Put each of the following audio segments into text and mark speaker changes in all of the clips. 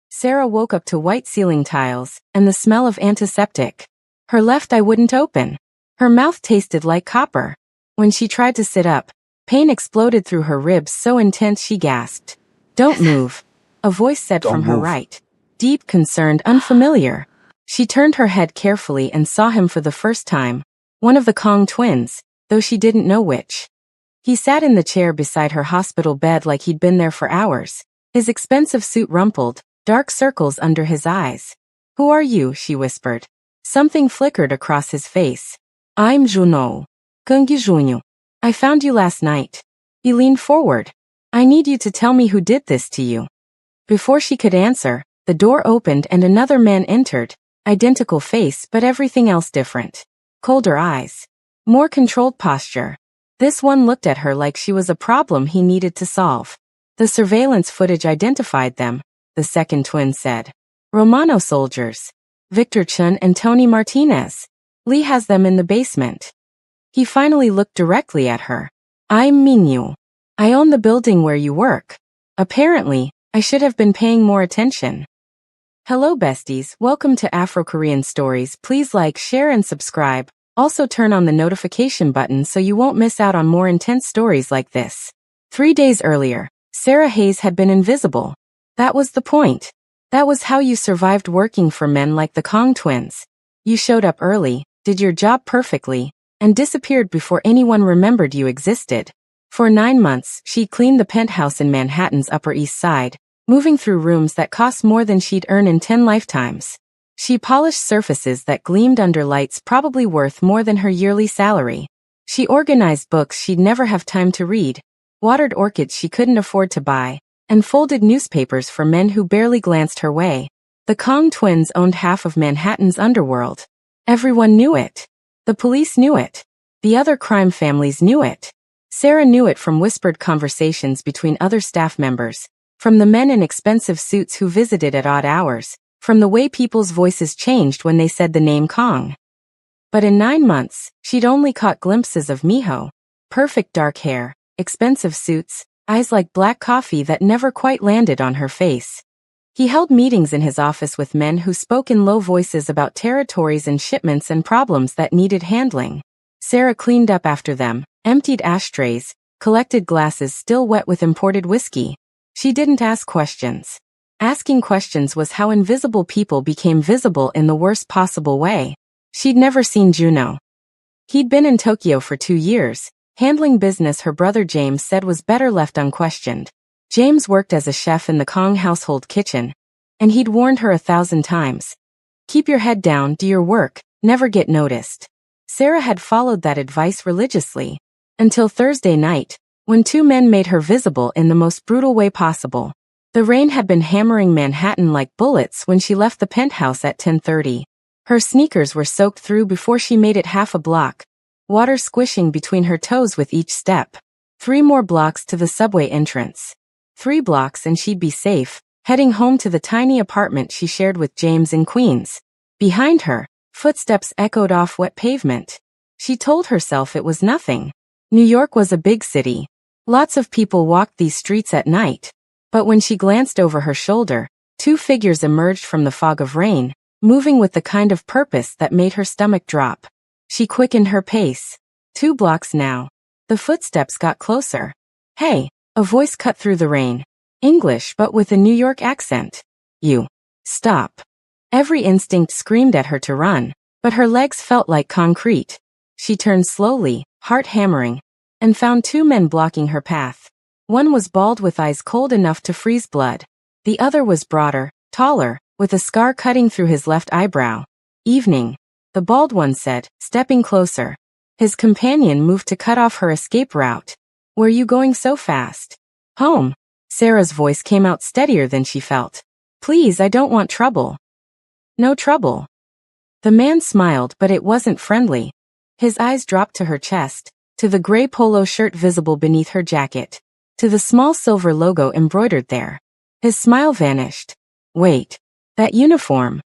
Speaker 1: Sarah woke up to white ceiling tiles and the smell of antiseptic. Her left eye wouldn't open. Her mouth tasted like copper. When she tried to sit up, pain exploded through her ribs so intense she gasped. "Don't move," a voice said from her right. Deep, concerned, unfamiliar. She turned her head carefully and saw him for the first time. One of the Kong twins, though she didn't know which. He sat in the chair beside her hospital bed like he'd been there for hours. His expensive suit rumpled, dark circles under his eyes. "Who are you?" she whispered. Something flickered across his face. "I'm Juno. Junho. I found you last night." He leaned forward. "I need you to tell me who did this to you." Before she could answer, the door opened and another man entered. Identical face but everything else different. Colder eyes. More controlled posture. This one looked at her like she was a problem he needed to solve. The surveillance footage identified them, the second twin said. Romano soldiers. Victor Chun and Tony Martinez. Lee has them in the basement. He finally looked directly at her. "I'm Minyu. I own the building where you work. Apparently, I should have been paying more attention." Hello besties, welcome to Afro-Korean Stories. Please like, share and subscribe. Also turn on the notification button so you won't miss out on more intense stories like this. 3 days earlier, Sarah Hayes had been invisible. That was the point. That was how you survived working for men like the Kong twins. You showed up early, did your job perfectly, and disappeared before anyone remembered you existed. For 9 months, she cleaned the penthouse in Manhattan's Upper East Side, moving through rooms that cost more than she'd earn in 10 lifetimes. She polished surfaces that gleamed under lights probably worth more than her yearly salary. She organized books she'd never have time to read, watered orchids she couldn't afford to buy, and folded newspapers for men who barely glanced her way. The Kong twins owned half of Manhattan's underworld. Everyone knew it. The police knew it. The other crime families knew it. Sarah knew it from whispered conversations between other staff members, from the men in expensive suits who visited at odd hours, from the way people's voices changed when they said the name Kong. But in 9 months, she'd only caught glimpses of Miho. Perfect dark hair, expensive suits, eyes like black coffee that never quite landed on her face. He held meetings in his office with men who spoke in low voices about territories and shipments and problems that needed handling. Sarah cleaned up after them, emptied ashtrays, collected glasses still wet with imported whiskey. She didn't ask questions. Asking questions was how invisible people became visible in the worst possible way. She'd never seen Juno. He'd been in Tokyo for 2 years, handling business her brother James said was better left unquestioned. James worked as a chef in the Kong household kitchen, and he'd warned her 1,000 times. Keep your head down, do your work, never get noticed. Sarah had followed that advice religiously, until Thursday night, when 2 men made her visible in the most brutal way possible. The rain had been hammering Manhattan like bullets when she left the penthouse at 10:30. Her sneakers were soaked through before she made it half a block, water squishing between her toes with each step. 3 more blocks to the subway entrance. 3 blocks and she'd be safe, heading home to the tiny apartment she shared with James in Queens. Behind her, footsteps echoed off wet pavement. She told herself it was nothing. New York was a big city. Lots of people walked these streets at night. But when she glanced over her shoulder, 2 figures emerged from the fog of rain, moving with the kind of purpose that made her stomach drop. She quickened her pace. 2 blocks now. The footsteps got closer. "Hey," a voice cut through the rain. English but with a New York accent. "You. Stop." Every instinct screamed at her to run, but her legs felt like concrete. She turned slowly, heart hammering, and found 2 men blocking her path. One was bald with eyes cold enough to freeze blood. The other was broader, taller, with a scar cutting through his left eyebrow. "Evening," the bald one said, stepping closer. His companion moved to cut off her escape route. "Where you going so fast?" "Home." Sarah's voice came out steadier than she felt. "Please, I don't want trouble." "No trouble." The man smiled, but it wasn't friendly. His eyes dropped to her chest, to the gray polo shirt visible beneath her jacket, to the small silver logo embroidered there. His smile vanished. "Wait. That uniform."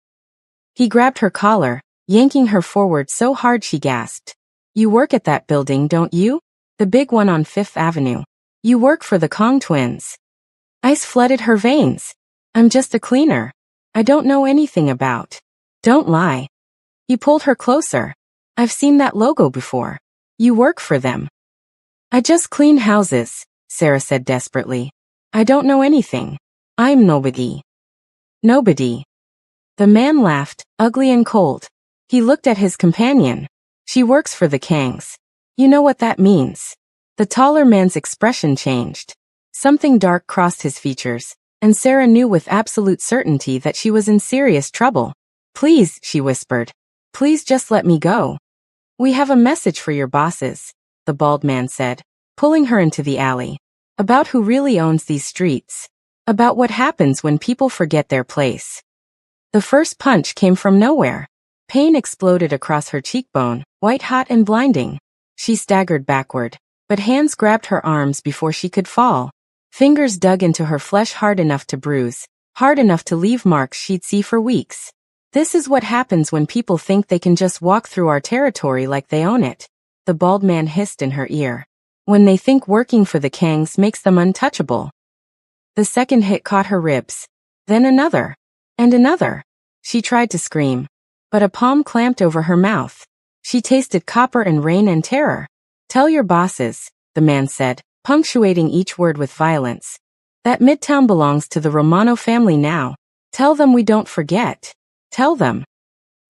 Speaker 1: He grabbed her collar, yanking her forward so hard she gasped. "You work at that building, don't you? The big one on 5th Avenue. You work for the Kong twins." Ice flooded her veins. I'm just a cleaner. I don't know anything about. Don't lie. He pulled her closer. I've seen that logo before. You work for them. I just clean houses, Sarah said desperately. I don't know anything. I'm nobody. Nobody. The man laughed, ugly and cold. He looked at his companion. She works for the Kangs. You know what that means. The taller man's expression changed. Something dark crossed his features, and Sarah knew with absolute certainty that she was in serious trouble. Please, she whispered. Please just let me go. We have a message for your bosses, the bald man said, pulling her into the alley. About who really owns these streets. About what happens when people forget their place. The first punch came from nowhere. Pain exploded across her cheekbone, white-hot and blinding. She staggered backward, but hands grabbed her arms before she could fall. Fingers dug into her flesh hard enough to bruise, hard enough to leave marks she'd see for weeks. This is what happens when people think they can just walk through our territory like they own it, the bald man hissed in her ear. When they think working for the Kangs makes them untouchable. The second hit caught her ribs. Then another. And another. She tried to scream, but a palm clamped over her mouth. She tasted copper and rain and terror. Tell your bosses, the man said, punctuating each word with violence. That Midtown belongs to the Romano family now. Tell them we don't forget. Tell them.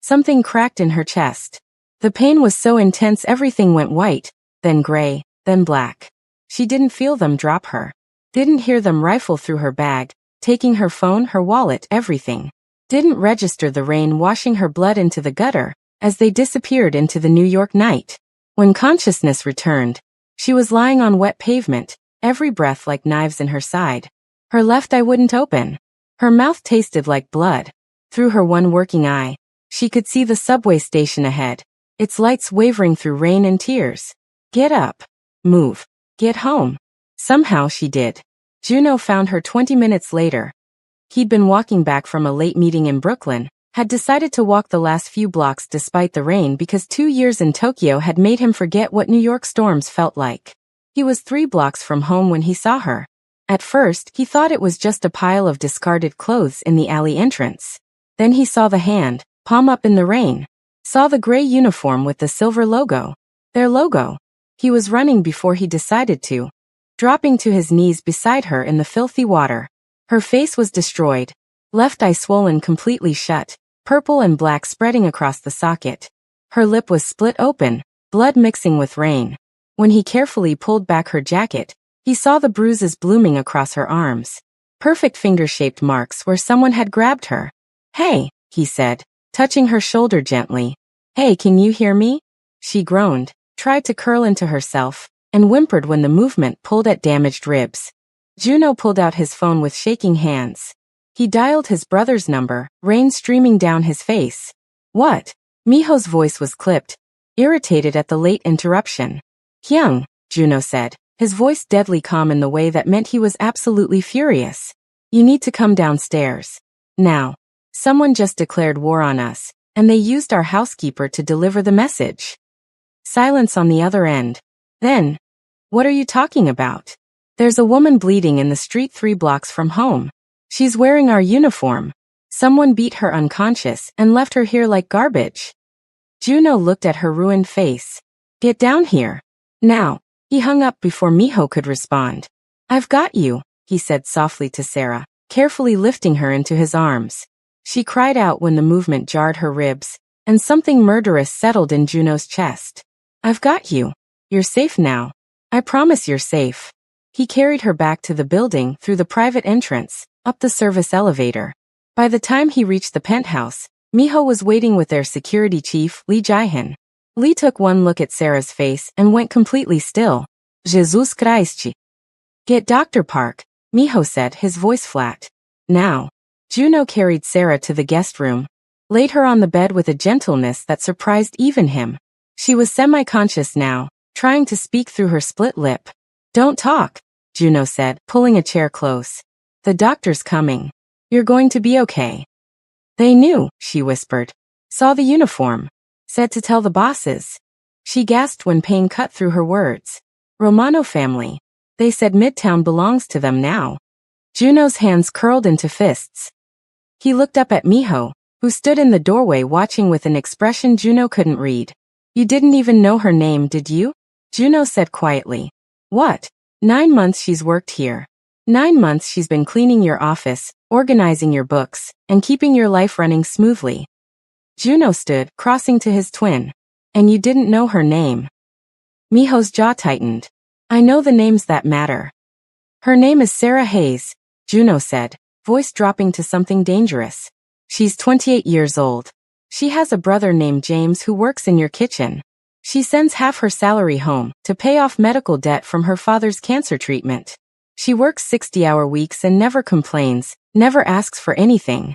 Speaker 1: Something cracked in her chest. The pain was so intense everything went white, then gray, then black. She didn't feel them drop her. Didn't hear them rifle through her bag, taking her phone, her wallet, everything. Didn't register the rain washing her blood into the gutter, as they disappeared into the New York night. When consciousness returned, she was lying on wet pavement, every breath like knives in her side. Her left eye wouldn't open. Her mouth tasted like blood. Through her one working eye, she could see the subway station ahead, its lights wavering through rain and tears. Get up. Move. Get home. Somehow she did. Juno found her 20 minutes later. He'd been walking back from a late meeting in Brooklyn, had decided to walk the last few blocks despite the rain because 2 years in Tokyo had made him forget what New York storms felt like. He was 3 blocks from home when he saw her. At first, he thought it was just a pile of discarded clothes in the alley entrance. Then he saw the hand, palm up in the rain. Saw the gray uniform with the silver logo. Their logo. He was running before he decided to. Dropping to his knees beside her in the filthy water. Her face was destroyed. Left eye swollen completely shut, purple and black spreading across the socket. Her lip was split open, blood mixing with rain. When he carefully pulled back her jacket, he saw the bruises blooming across her arms. Perfect finger-shaped marks where someone had grabbed her. Hey, he said, touching her shoulder gently. Hey, can you hear me? She groaned, tried to curl into herself, and whimpered when the movement pulled at damaged ribs. Juno pulled out his phone with shaking hands. He dialed his brother's number, rain streaming down his face. What? Miho's voice was clipped, irritated at the late interruption. Hyung, Juno said, his voice deadly calm in the way that meant he was absolutely furious. You need to come downstairs. Now. Someone just declared war on us, and they used our housekeeper to deliver the message. Silence on the other end. Then. What are you talking about? There's a woman bleeding in the street 3 blocks from home. She's wearing our uniform. Someone beat her unconscious and left her here like garbage. Juno looked at her ruined face. Get down here. Now. He hung up before Miho could respond. I've got you, he said softly to Sarah, carefully lifting her into his arms. She cried out when the movement jarred her ribs, and something murderous settled in Juno's chest. I've got you. You're safe now. I promise you're safe. He carried her back to the building through the private entrance, up the service elevator. By the time he reached the penthouse, Miho was waiting with their security chief, Lee Jae-hyun. Lee took one look at Sarah's face and went completely still. Jesus Christ. Get Dr. Park, Miho said, his voice flat. Now. Juno carried Sarah to the guest room, laid her on the bed with a gentleness that surprised even him. She was semi-conscious now, trying to speak through her split lip. Don't talk, Juno said, pulling a chair close. The doctor's coming. You're going to be okay. They knew, she whispered. Saw the uniform. Said to tell the bosses. She gasped when pain cut through her words. Romano family. They said Midtown belongs to them now. Juno's hands curled into fists. He looked up at Miho, who stood in the doorway watching with an expression Juno couldn't read. You didn't even know her name, did you? Juno said quietly. What? 9 months she's worked here. 9 months she's been cleaning your office, organizing your books, and keeping your life running smoothly. Juno stood, crossing to his twin. And you didn't know her name? Miho's jaw tightened. I know the names that matter. Her name is Sarah Hayes, Juno said, voice dropping to something dangerous. She's 28 years old. She has a brother named James who works in your kitchen. She sends half her salary home to pay off medical debt from her father's cancer treatment. She works 60-hour weeks and never complains, never asks for anything.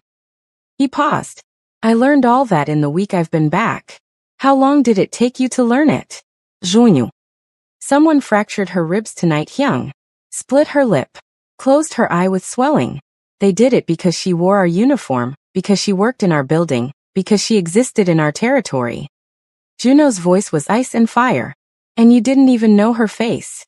Speaker 1: He paused. I learned all that in the week I've been back. How long did it take you to learn it? Juno. Someone fractured her ribs tonight, Hyung. Split her lip. Closed her eye with swelling. They did it because she wore our uniform, because she worked in our building, because she existed in our territory. Juno's voice was ice and fire. And you didn't even know her face.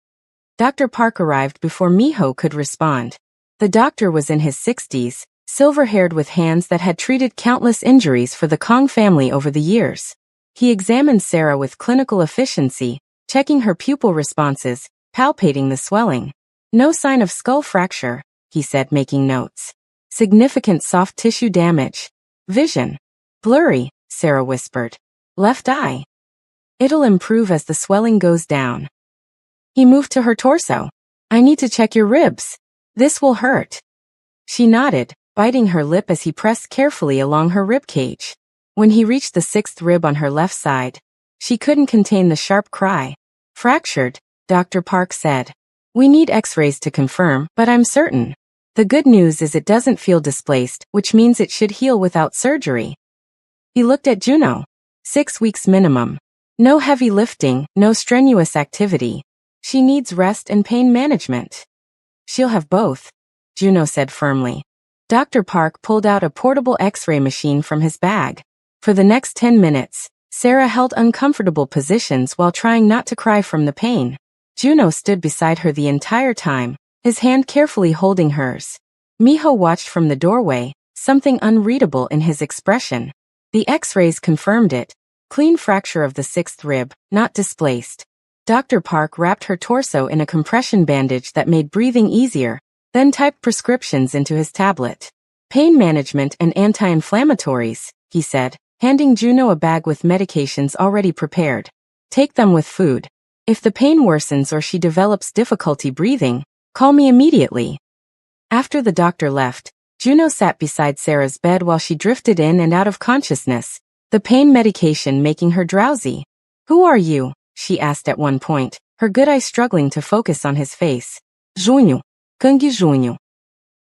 Speaker 1: Dr. Park arrived before Miho could respond. The doctor was in his 60s, silver-haired with hands that had treated countless injuries for the Kong family over the years. He examined Sarah with clinical efficiency, checking her pupil responses, palpating the swelling. No sign of skull fracture, he said, making notes. Significant soft tissue damage. Vision. Blurry, Sarah whispered. Left eye. It'll improve as the swelling goes down. He moved to her torso. I need to check your ribs. This will hurt. She nodded, biting her lip as he pressed carefully along her rib cage. When he reached the 6th rib on her left side, she couldn't contain the sharp cry. Fractured, Dr. Park said. We need x-rays to confirm, but I'm certain. The good news is it doesn't feel displaced, which means it should heal without surgery. He looked at Juno. 6 weeks minimum. No heavy lifting, no strenuous activity. She needs rest and pain management. She'll have both, Juno said firmly. Dr. Park pulled out a portable x-ray machine from his bag. For the next 10 minutes, Sarah held uncomfortable positions while trying not to cry from the pain. Juno stood beside her the entire time, his hand carefully holding hers. Miho watched from the doorway, something unreadable in his expression. The x-rays confirmed it. Clean fracture of the 6th rib, not displaced. Dr. Park wrapped her torso in a compression bandage that made breathing easier, then typed prescriptions into his tablet. Pain management and anti-inflammatories, he said, handing Juno a bag with medications already prepared. Take them with food. If the pain worsens or she develops difficulty breathing, call me immediately. After the doctor left, Juno sat beside Sarah's bed while she drifted in and out of consciousness, the pain medication making her drowsy. Who are you? She asked at one point, her good eye struggling to focus on his face. Juno. Gungi Juno.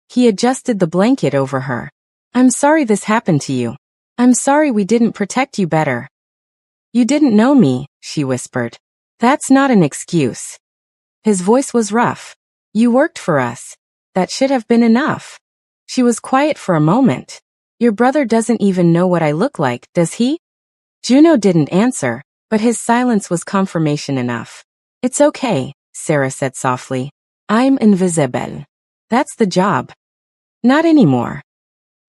Speaker 1: He adjusted the blanket over her. I'm sorry this happened to you. I'm sorry we didn't protect you better. You didn't know me, she whispered. That's not an excuse. His voice was rough. You worked for us. That should have been enough. She was quiet for a moment. Your brother doesn't even know what I look like, does he? Juno didn't answer, but his silence was confirmation enough. It's okay, Sarah said softly. I'm invisible. That's the job. Not anymore.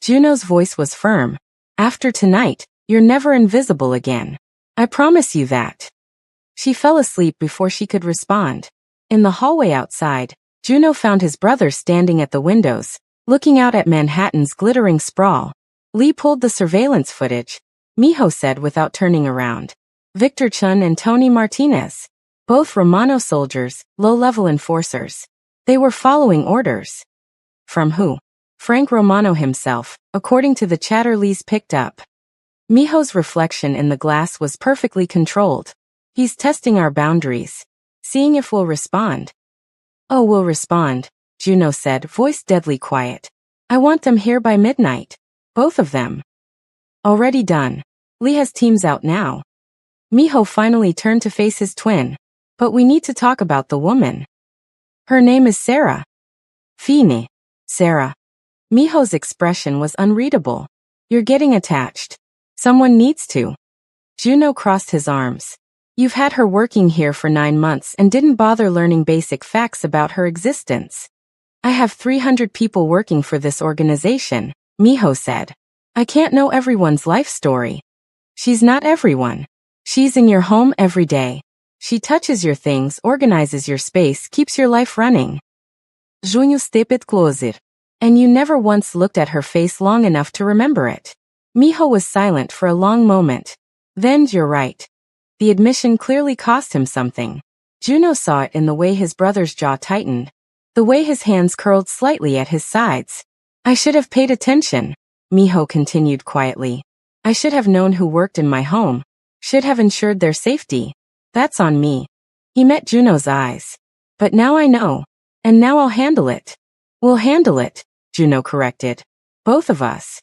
Speaker 1: Juno's voice was firm. After tonight, you're never invisible again. I promise you that. She fell asleep before she could respond. In the hallway outside, Juno found his brother standing at the windows, looking out at Manhattan's glittering sprawl. Lee pulled the surveillance footage, Miho said without turning around. Victor Chun and Tony Martinez. Both Romano soldiers, low-level enforcers. They were following orders. From who? Frank Romano himself, according to the chatter Lee's picked up. Miho's reflection in the glass was perfectly controlled. He's testing our boundaries. Seeing if we'll respond. Oh, we'll respond, Juno said, voice deadly quiet. I want them here by midnight. Both of them. Already done. Lee has teams out now. Miho finally turned to face his twin. But we need to talk about the woman. Her name is Sarah. Fine. Sarah. Miho's expression was unreadable. You're getting attached. Someone needs to. Juno crossed his arms. You've had her working here for 9 months and didn't bother learning basic facts about her existence. I have 300 people working for this organization, Miho said. I can't know everyone's life story. She's not everyone. She's in your home every day. She touches your things, organizes your space, keeps your life running. Juno stepped closer. And you never once looked at her face long enough to remember it. Miho was silent for a long moment. Then, you're right. The admission clearly cost him something. Juno saw it in the way his brother's jaw tightened, the way his hands curled slightly at his sides. I should have paid attention, Miho continued quietly. I should have known who worked in my home, should have ensured their safety. That's on me. He met Juno's eyes. But now I know. And now I'll handle it. We'll handle it, Juno corrected. Both of us.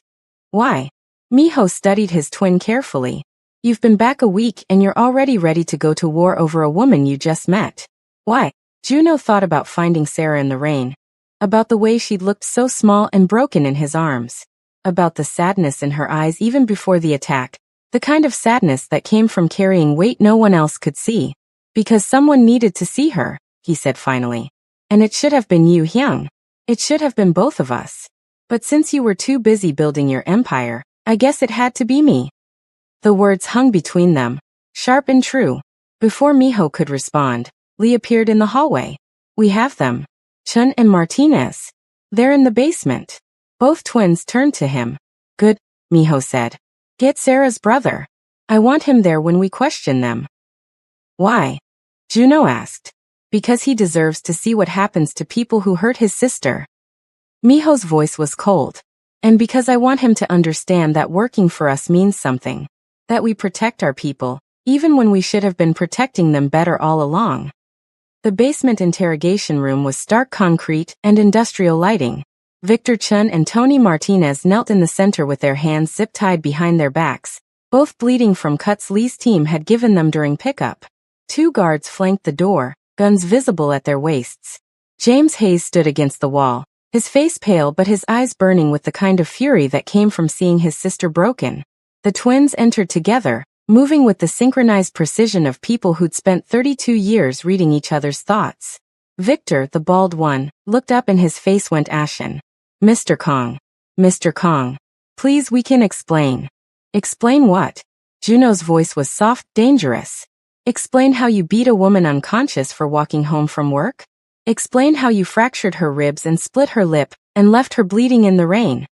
Speaker 1: Why? Miho studied his twin carefully. You've been back a week and you're already ready to go to war over a woman you just met. Why? Juno thought about finding Sarah in the rain. About the way she'd looked so small and broken in his arms. About the sadness in her eyes even before the attack. The kind of sadness that came from carrying weight no one else could see. Because someone needed to see her, he said finally. And it should have been you, Hyung. It should have been both of us. But since you were too busy building your empire, I guess it had to be me. The words hung between them, sharp and true. Before Miho could respond, Lee appeared in the hallway. We have them. Chun and Martinez. They're in the basement. Both twins turned to him. Good, Miho said. Get Sarah's brother. I want him there when we question them. Why? Juno asked. Because he deserves to see what happens to people who hurt his sister. Miho's voice was cold. And because I want him to understand that working for us means something. That we protect our people, even when we should have been protecting them better all along. The basement interrogation room was stark concrete and industrial lighting. Victor Chun and Tony Martinez knelt in the center with their hands zip-tied behind their backs, both bleeding from cuts Lee's team had given them during pickup. 2 guards flanked the door, guns visible at their waists. James Hayes stood against the wall, his face pale but his eyes burning with the kind of fury that came from seeing his sister broken. The twins entered together, moving with the synchronized precision of people who'd spent 32 years reading each other's thoughts. Victor, the bald one, looked up and his face went ashen. Mr. Kong. Mr. Kong. Please, we can explain. Explain what? Juno's voice was soft, dangerous. Explain how you beat a woman unconscious for walking home from work? Explain how you fractured her ribs and split her lip, and left her bleeding in the rain.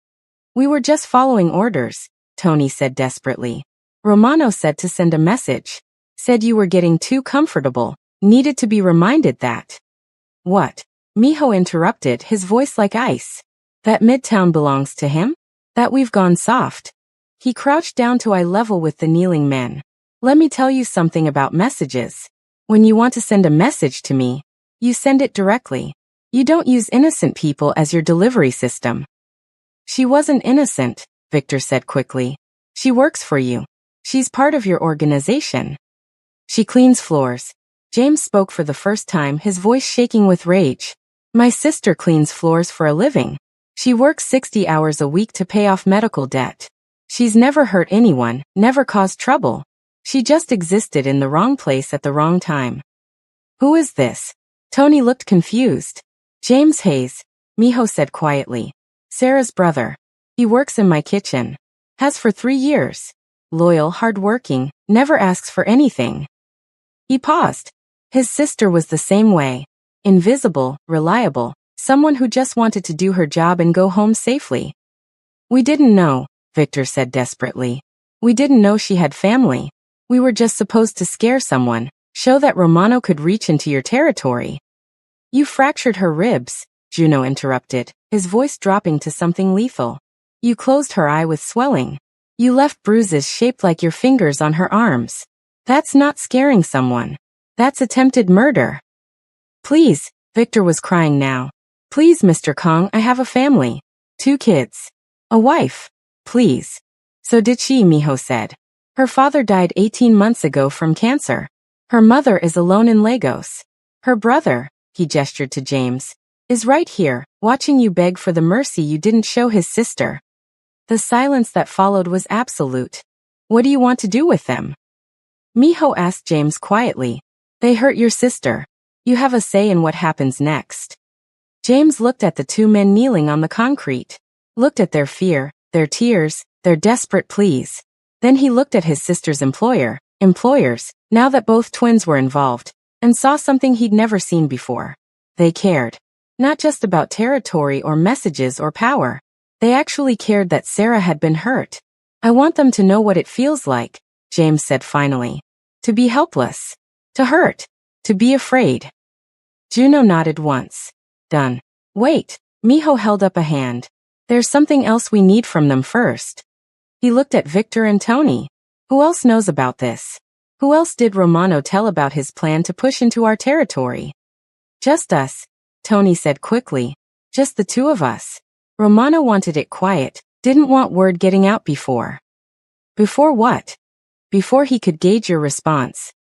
Speaker 1: We were just following orders, Tony said desperately. Romano said to send a message. Said you were getting too comfortable, needed to be reminded that. What? Miho interrupted, his voice like ice. That Midtown belongs to him? That we've gone soft. He crouched down to eye level with the kneeling men. Let me tell you something about messages. When you want to send a message to me, you send it directly. You don't use innocent people as your delivery system. She wasn't innocent, Victor said quickly. She works for you. She's part of your organization. She cleans floors. James spoke for the first time, his voice shaking with rage. My sister cleans floors for a living. She works 60 hours a week to pay off medical debt. She's never hurt anyone, never caused trouble. She just existed in the wrong place at the wrong time. Who is this? Tony looked confused. James Hayes, Miho said quietly. Sarah's brother. He works in my kitchen. Has for 3 years. Loyal, hard-working, never asks for anything. He paused. His sister was the same way. Invisible, reliable, someone who just wanted to do her job and go home safely. We didn't know, Victor said desperately. We didn't know she had family. We were just supposed to scare someone, show that Romano could reach into your territory. You fractured her ribs, Juno interrupted, his voice dropping to something lethal. You closed her eye with swelling. You left bruises shaped like your fingers on her arms. That's not scaring someone. That's attempted murder. Please, Victor was crying now. Please, Mr. Kong, I have a family. 2 kids. A wife. Please. So did she, Miho said. Her father died 18 months ago from cancer. Her mother is alone in Lagos. Her brother, he gestured to James, is right here, watching you beg for the mercy you didn't show his sister. The silence that followed was absolute. What do you want to do with them? Miho asked James quietly. They hurt your sister. You have a say in what happens next. James looked at the two men kneeling on the concrete. Looked at their fear, their tears, their desperate pleas. Then he looked at his sister's employers, now that both twins were involved, and saw something he'd never seen before. They cared. Not just about territory or messages or power. They actually cared that Sarah had been hurt. I want them to know what it feels like, James said finally. To be helpless. To hurt. To be afraid. Juno nodded once. Done. Wait. Miho held up a hand. There's something else we need from them first. He looked at Victor and Tony. Who else knows about this? Who else did Romano tell about his plan to push into our territory? Just us, Tony said quickly. Just the two of us. Romano wanted it quiet, didn't want word getting out before. Before what? Before he could gauge your response.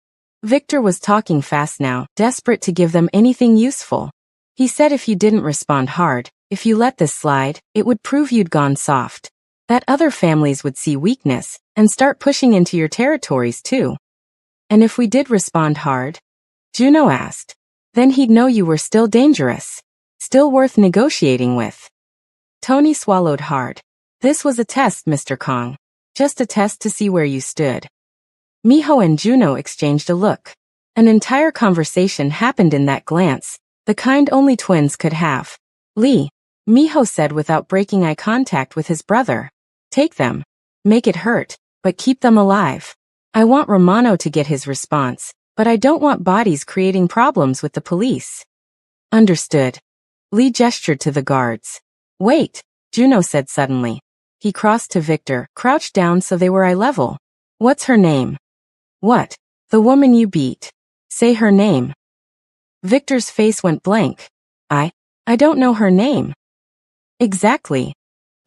Speaker 1: Victor was talking fast now, desperate to give them anything useful. He said if you didn't respond hard, if you let this slide, it would prove you'd gone soft. That other families would see weakness, and start pushing into your territories too. And if we did respond hard? Juno asked. Then he'd know you were still dangerous. Still worth negotiating with. Tony swallowed hard. This was a test, Mr. Kong. Just a test to see where you stood. Miho and Juno exchanged a look. An entire conversation happened in that glance, the kind only twins could have. Lee, Miho said without breaking eye contact with his brother. Take them. Make it hurt, but keep them alive. I want Romano to get his response, but I don't want bodies creating problems with the police. Understood. Lee gestured to the guards. Wait, Juno said suddenly. He crossed to Victor, crouched down so they were eye level. What's her name? What? The woman you beat. Say her name. Victor's face went blank. I don't know her name. Exactly.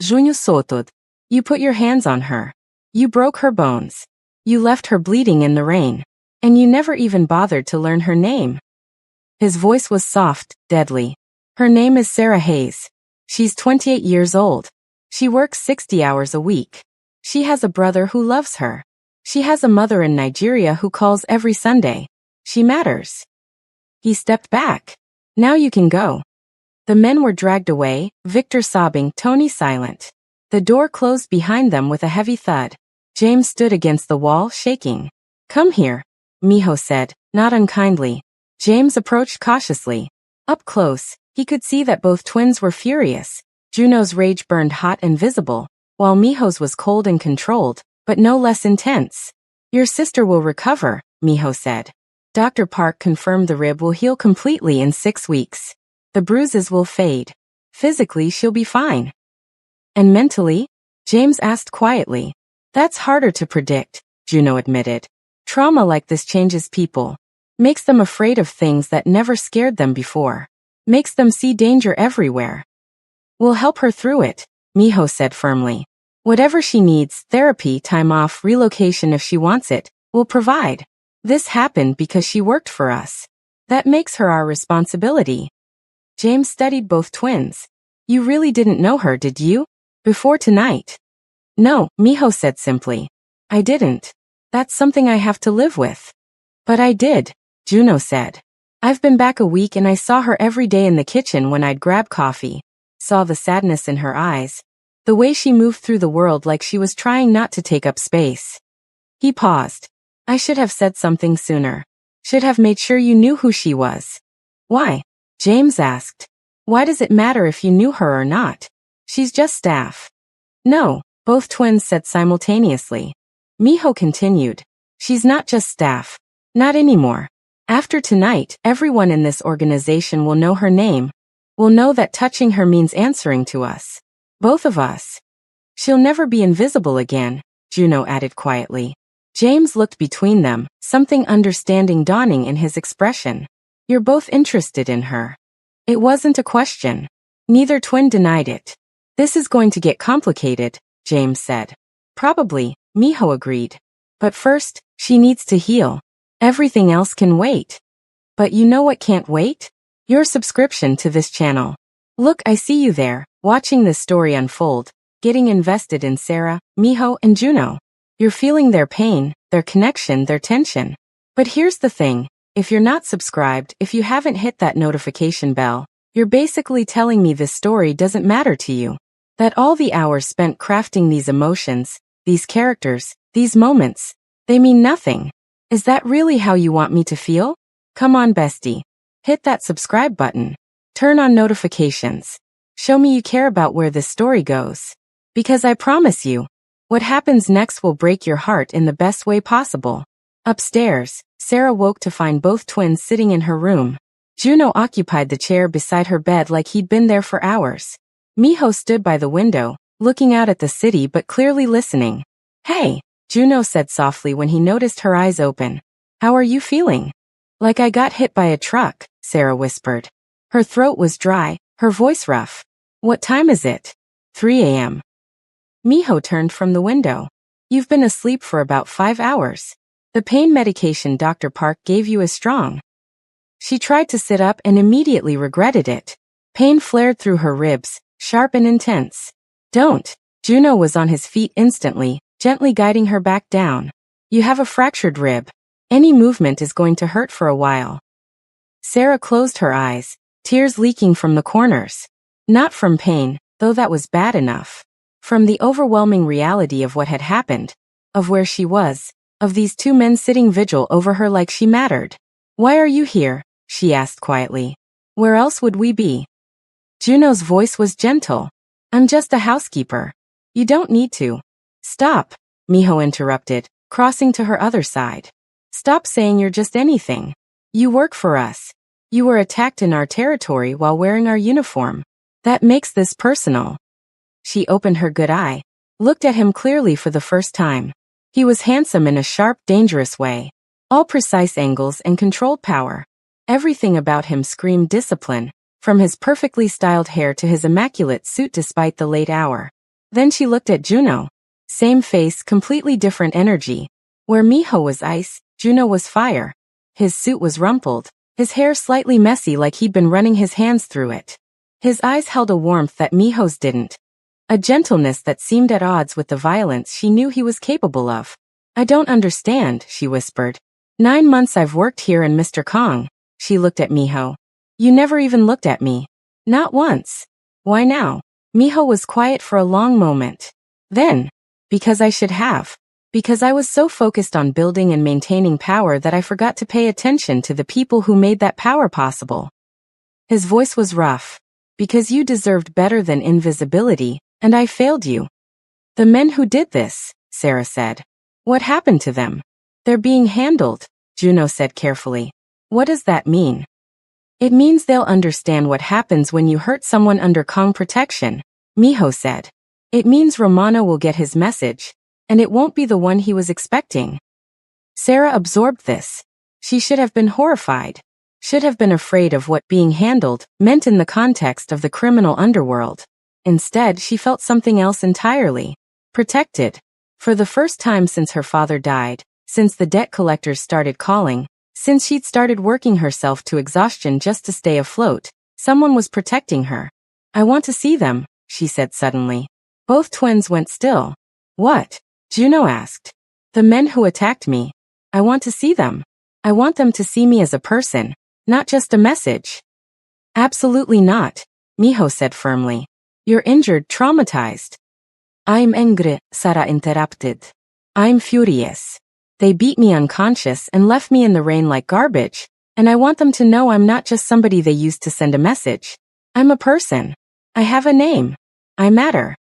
Speaker 1: Juno Sotod. You put your hands on her. You broke her bones. You left her bleeding in the rain. And you never even bothered to learn her name. His voice was soft, deadly. Her name is Sarah Hayes. She's 28 years old. She works 60 hours a week. She has a brother who loves her. She has a mother in Nigeria who calls every Sunday. She matters. He stepped back. Now you can go. The men were dragged away, Victor sobbing, Tony silent. The door closed behind them with a heavy thud. James stood against the wall, shaking. Come here, Miho said, not unkindly. James approached cautiously. Up close, he could see that both twins were furious. Juno's rage burned hot and visible, while Miho's was cold and controlled, but no less intense. Your sister will recover, Miho said. Dr. Park confirmed the rib will heal completely in 6 weeks. The bruises will fade. Physically, she'll be fine. And mentally? James asked quietly. That's harder to predict, Juno admitted. Trauma like this changes people. Makes them afraid of things that never scared them before. Makes them see danger everywhere. We'll help her through it, Miho said firmly. Whatever she needs, therapy, time off, relocation if she wants it, we'll provide. This happened because she worked for us. That makes her our responsibility. James studied both twins. You really didn't know her, did you? Before tonight? No, Miho said simply. I didn't. That's something I have to live with. But I did, Juno said. I've been back a week and I saw her every day in the kitchen when I'd grab coffee. Saw the sadness in her eyes. The way she moved through the world like she was trying not to take up space. He paused. I should have said something sooner. Should have made sure you knew who she was. Why? James asked. Why does it matter if you knew her or not? She's just staff. No, both twins said simultaneously. Miho continued. She's not just staff. Not anymore. After tonight, everyone in this organization will know her name. Will know that touching her means answering to us. Both of us. She'll never be invisible again, Juno added quietly. James looked between them, something understanding dawning in his expression. You're both interested in her. It wasn't a question. Neither twin denied it. This is going to get complicated, James said. Probably, Miho agreed. But first, she needs to heal. Everything else can wait. But you know what can't wait? Your subscription to this channel. Look, I see you there, watching this story unfold, getting invested in Sarah, Miho, and Juno. You're feeling their pain, their connection, their tension. But here's the thing, if you're not subscribed, if you haven't hit that notification bell, You're basically telling me this story doesn't matter to you. That all the hours spent crafting these emotions, these characters, these moments, they mean nothing. Is that really how you want me to feel? Come on, bestie. Hit that subscribe button. Turn on notifications. Show me you care about where this story goes. Because I promise you, what happens next will break your heart in the best way possible. Upstairs, Sarah woke to find both twins sitting in her room. Juno occupied the chair beside her bed like he'd been there for hours. Miho stood by the window, looking out at the city but clearly listening. Hey, Juno said softly when he noticed her eyes open. How are you feeling? Like I got hit by a truck, Sarah whispered. Her throat was dry, her voice rough. What time is it? 3 a.m. Miho turned from the window. You've been asleep for about 5 hours. The pain medication Dr. Park gave you is strong. She tried to sit up and immediately regretted it. Pain flared through her ribs, sharp and intense. Don't. Juno was on his feet instantly, gently guiding her back down. You have a fractured rib. Any movement is going to hurt for a while. Sarah closed her eyes, tears leaking from the corners. Not from pain, though that was bad enough. From the overwhelming reality of what had happened, of where she was, of these two men sitting vigil over her like she mattered. Why are you here? She asked quietly. Where else would we be? Juno's voice was gentle. I'm just a housekeeper. You don't need to. Stop, Miho interrupted, crossing to her other side. Stop saying you're just anything. You work for us. You were attacked in our territory while wearing our uniform. That makes this personal. She opened her good eye, looked at him clearly for the first time. He was handsome in a sharp, dangerous way. All precise angles and controlled power. Everything about him screamed discipline, from his perfectly styled hair to his immaculate suit despite the late hour. Then she looked at Juno. Same face, completely different energy. Where Miho was ice, Juno was fire. His suit was rumpled, his hair slightly messy like he'd been running his hands through it. His eyes held a warmth that Miho's didn't. A gentleness that seemed at odds with the violence she knew he was capable of. I don't understand, she whispered. 9 months I've worked here in Mr. Kong. She looked at Miho. You never even looked at me. Not once. Why now? Miho was quiet for a long moment. Then, because I should have. Because I was so focused on building and maintaining power that I forgot to pay attention to the people who made that power possible. His voice was rough. Because you deserved better than invisibility, and I failed you. The men who did this, Sarah said. What happened to them? They're being handled, Juno said carefully. What does that mean? It means they'll understand what happens when you hurt someone under Kong protection, Miho said. It means Romano will get his message, and it won't be the one he was expecting. Sarah absorbed this. She should have been horrified. Should have been afraid of what being handled meant in the context of the criminal underworld. Instead, she felt something else entirely. Protected. For the first time since her father died, since the debt collectors started calling, since she'd started working herself to exhaustion just to stay afloat, someone was protecting her. I want to see them, she said suddenly. Both twins went still. What? Juno asked. The men who attacked me. I want to see them. I want them to see me as a person, not just a message. Absolutely not, Miho said firmly. You're injured, traumatized. I'm angry, Sarah interrupted. I'm furious. They beat me unconscious and left me in the rain like garbage, and I want them to know I'm not just somebody they used to send a message. I'm a person. I have a name. I matter.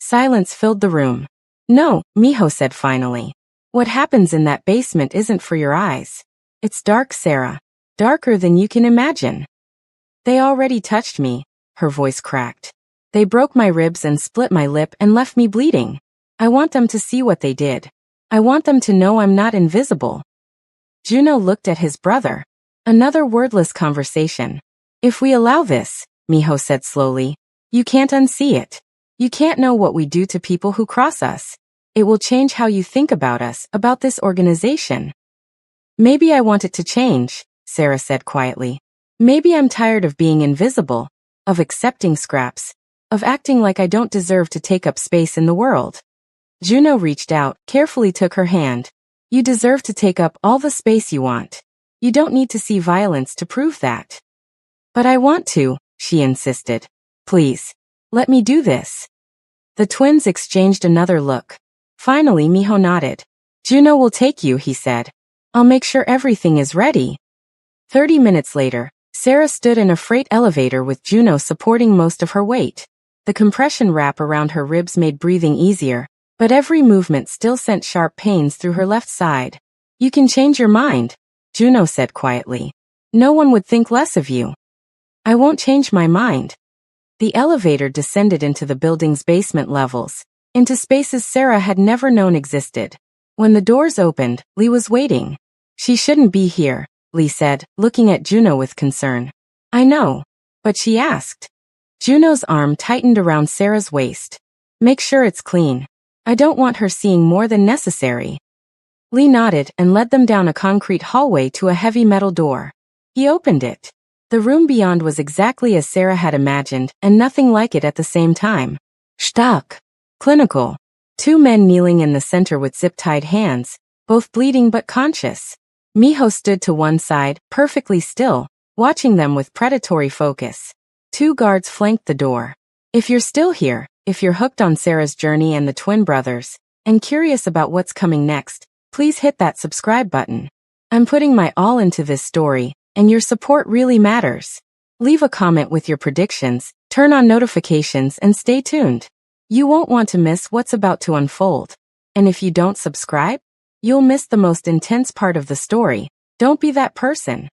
Speaker 1: Silence filled the room. No, Miho said finally. What happens in that basement isn't for your eyes. It's dark, Sarah. Darker than you can imagine. They already touched me, her voice cracked. They broke my ribs and split my lip and left me bleeding. I want them to see what they did. I want them to know I'm not invisible. Juno looked at his brother. Another wordless conversation. If we allow this, Miho said slowly, you can't unsee it. You can't know what we do to people who cross us. It will change how you think about us, about this organization. Maybe I want it to change, Sarah said quietly. Maybe I'm tired of being invisible, of accepting scraps, of acting like I don't deserve to take up space in the world. Juno reached out, carefully took her hand. You deserve to take up all the space you want. You don't need to see violence to prove that. But I want to, she insisted. Please. Let me do this. The twins exchanged another look. Finally, Miho nodded. Juno will take you, he said. I'll make sure everything is ready. 30 minutes later, Sarah stood in a freight elevator with Juno supporting most of her weight. The compression wrap around her ribs made breathing easier, but every movement still sent sharp pains through her left side. You can change your mind, Juno said quietly. No one would think less of you. I won't change my mind. The elevator descended into the building's basement levels, into spaces Sarah had never known existed. When the doors opened, Lee was waiting. She shouldn't be here, Lee said, looking at Juno with concern. I know, but she asked. Juno's arm tightened around Sarah's waist. Make sure it's clean. I don't want her seeing more than necessary. Lee nodded and led them down a concrete hallway to a heavy metal door. He opened it. The room beyond was exactly as Sarah had imagined, and nothing like it at the same time. Stark. Clinical. Two men kneeling in the center with zip-tied hands, both bleeding but conscious. Miho stood to one side, perfectly still, watching them with predatory focus. Two guards flanked the door. If you're still here, if you're hooked on Sarah's journey and the twin brothers, and curious about what's coming next, please hit that subscribe button. I'm putting my all into this story, and your support really matters. Leave a comment with your predictions, turn on notifications, and stay tuned. You won't want to miss what's about to unfold. And if you don't subscribe, you'll miss the most intense part of the story. Don't be that person.